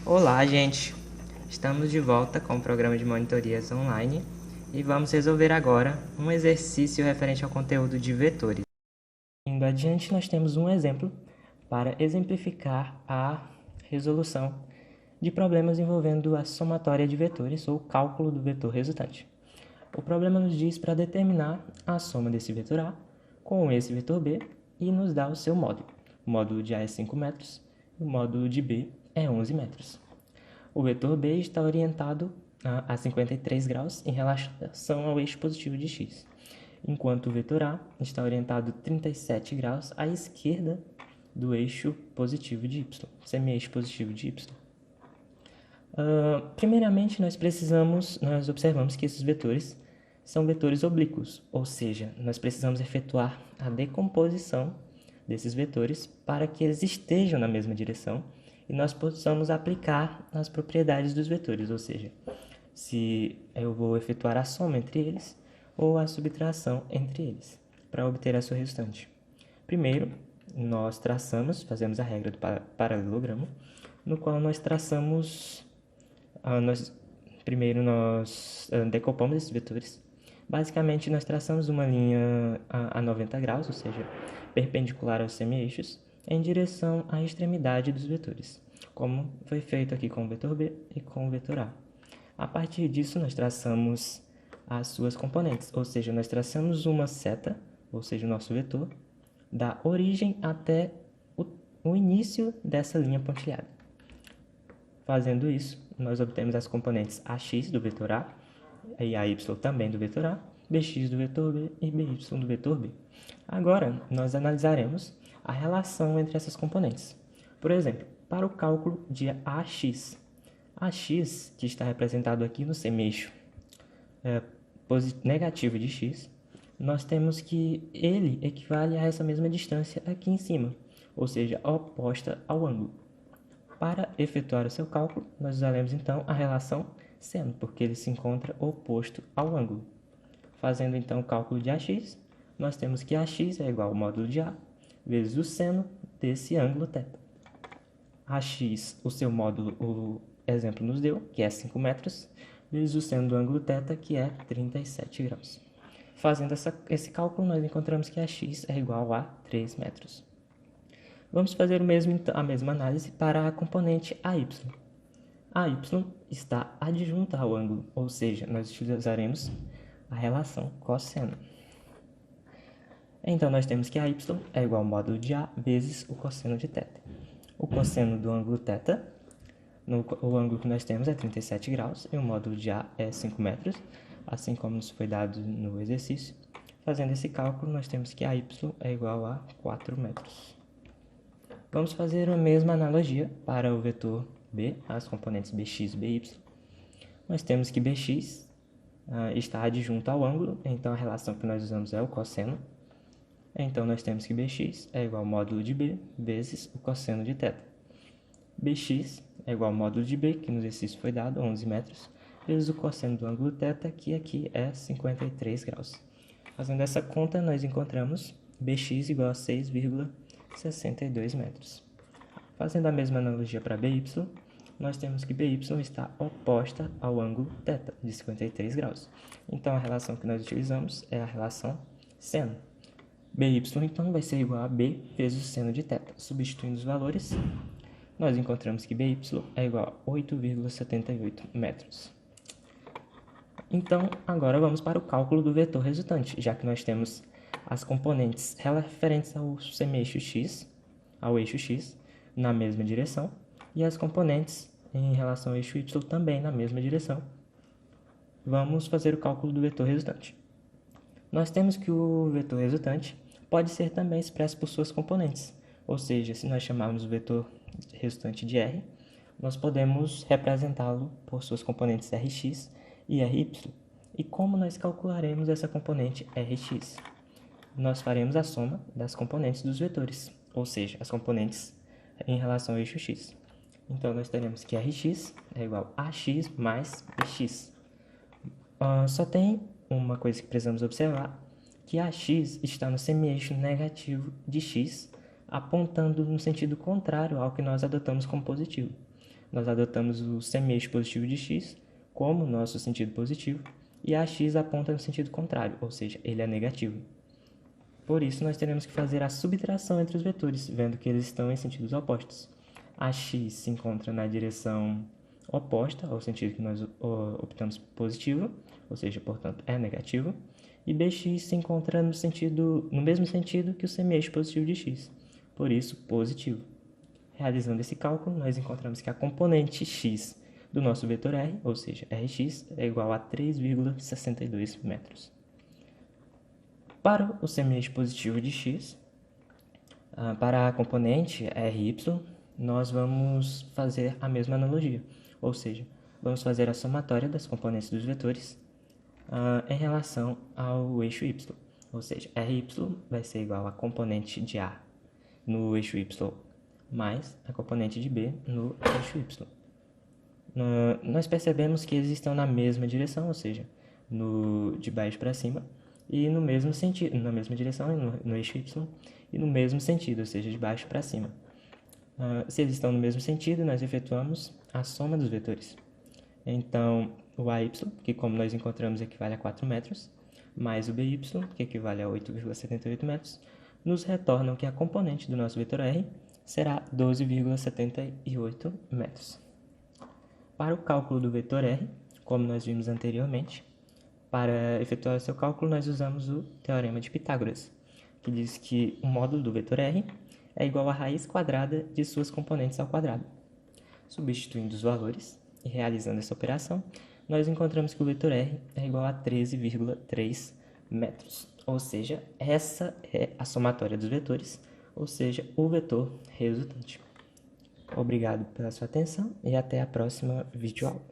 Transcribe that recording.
Olá, gente! Estamos de volta com o programa de monitorias online e vamos resolver agora um exercício referente ao conteúdo de vetores. Indo adiante, nós temos um exemplo para exemplificar a resolução de problemas envolvendo a somatória de vetores ou cálculo do vetor resultante. O problema nos diz para determinar a soma desse vetor A com esse vetor B e nos dá o seu módulo. O módulo de A é 5 metros e o módulo de B é 11 metros. O vetor B está orientado a 53 graus em relação ao eixo positivo de x, enquanto o vetor A está orientado 37 graus à esquerda do eixo positivo de y, semi-eixo positivo de y. Primeiramente, nós observamos que esses vetores são vetores oblíquos, ou seja, nós precisamos efetuar a decomposição desses vetores para que eles estejam na mesma direção e nós possamos aplicar as propriedades dos vetores, ou seja, se eu vou efetuar a soma entre eles ou a subtração entre eles, para obter a sua resultante. Primeiro, nós fazemos a regra do paralelogramo, no qual nós traçamos, primeiro nós decompomos esses vetores. Basicamente, nós traçamos uma linha a 90 graus, ou seja, perpendicular aos semi-eixos, em direção à extremidade dos vetores, como foi feito aqui com o vetor B e com o vetor A. A partir disso, nós traçamos as suas componentes, ou seja, nós traçamos uma seta, ou seja, o nosso vetor, da origem até o início dessa linha pontilhada. Fazendo isso, nós obtemos as componentes AX do vetor A, e AY também do vetor A, BX do vetor B e BY do vetor B. Agora, nós analisaremos a relação entre essas componentes. Por exemplo, para o cálculo de AX, AX, que está representado aqui no semi-eixo negativo de x, nós temos que ele equivale a essa mesma distância aqui em cima, ou seja, oposta ao ângulo. Para efetuar o seu cálculo, nós usaremos então a relação seno, porque ele se encontra oposto ao ângulo. Fazendo então o cálculo de AX, nós temos que AX é igual ao módulo de A vezes o seno desse ângulo θ. AX, o seu módulo, o exemplo nos deu, que é 5 metros, vezes o seno do ângulo θ, que é 37 graus. Fazendo esse cálculo, nós encontramos que AX é igual a 3 metros. Vamos fazer a mesma análise para a componente AY. AY está adjunta ao ângulo, ou seja, nós utilizaremos a relação cosseno. Então, nós temos que AY é igual ao módulo de A vezes o cosseno de θ. O cosseno do ângulo θ, o ângulo que nós temos é 37 graus e o módulo de A é 5 metros, assim como nos foi dado no exercício. Fazendo esse cálculo, nós temos que AY é igual a 4 metros. Vamos fazer a mesma analogia para o vetor B, as componentes BX e BY. Nós temos que BX está adjunto ao ângulo, então a relação que nós usamos é o cosseno. Então, nós temos que BX é igual ao módulo de B vezes o cosseno de θ. BX é igual ao módulo de B, que no exercício foi dado, 11 metros, vezes o cosseno do ângulo θ, que aqui é 53 graus. Fazendo essa conta, nós encontramos BX igual a 6,62 metros. Fazendo a mesma analogia para BY, nós temos que BY está oposta ao ângulo θ, de 53 graus. Então, a relação que nós utilizamos é a relação seno. BY, então, vai ser igual a B vezes o seno de θ. Substituindo os valores, nós encontramos que BY é igual a 8,78 metros. Então, agora vamos para o cálculo do vetor resultante, já que nós temos as componentes referentes ao semi-eixo x, ao eixo x, na mesma direção, e as componentes em relação ao eixo y também na mesma direção. Vamos fazer o cálculo do vetor resultante. Nós temos que o vetor resultante pode ser também expresso por suas componentes, ou seja, se nós chamarmos o vetor resultante de R, nós podemos representá-lo por suas componentes Rx e Ry. E como nós calcularemos essa componente Rx? Nós faremos a soma das componentes dos vetores, ou seja, as componentes em relação ao eixo x. Então, nós teremos que Rx é igual a Ax mais Bx. Só tem uma coisa que precisamos observar, que Ax está no semi-eixo negativo de x, apontando no sentido contrário ao que nós adotamos como positivo. nós adotamos o semi-eixo positivo de x como nosso sentido positivo e a x aponta no sentido contrário, ou seja, ele é negativo. Por isso, nós teremos que fazer a subtração entre os vetores, vendo que eles estão em sentidos opostos. A x se encontra na direção oposta ao sentido que nós optamos positivo, ou seja, portanto, é negativo, e bx se encontra no mesmo sentido que o semi-eixo positivo de x, por isso, positivo. Realizando esse cálculo, nós encontramos que a componente x do nosso vetor r, ou seja, rx, é igual a 3,62 metros. Para o semi-eixo positivo de x, para a componente ry, nós vamos fazer a mesma analogia, ou seja, vamos fazer a somatória das componentes dos vetores em relação ao eixo y, ou seja, ry vai ser igual à componente de a no eixo y mais a componente de b no eixo y. Nós percebemos que eles estão na mesma direção, ou seja, de baixo para cima, e no mesmo sentido, na mesma direção, no eixo y, e no mesmo sentido, ou seja, de baixo para cima. Se eles estão no mesmo sentido, nós efetuamos a soma dos vetores. Então, o AY, que como nós encontramos equivale a 4 metros, mais o BY, que equivale a 8,78 metros, nos retornam que a componente do nosso vetor R será 12,78 metros. Para o cálculo do vetor R, como nós vimos anteriormente, para efetuar o seu cálculo, nós usamos o Teorema de Pitágoras, que diz que o módulo do vetor R é igual à raiz quadrada de suas componentes ao quadrado. Substituindo os valores e realizando essa operação, nós encontramos que o vetor R é igual a 13,3 metros, ou seja, essa é a somatória dos vetores, ou seja, o vetor resultante. Obrigado pela sua atenção e até a próxima videoaula.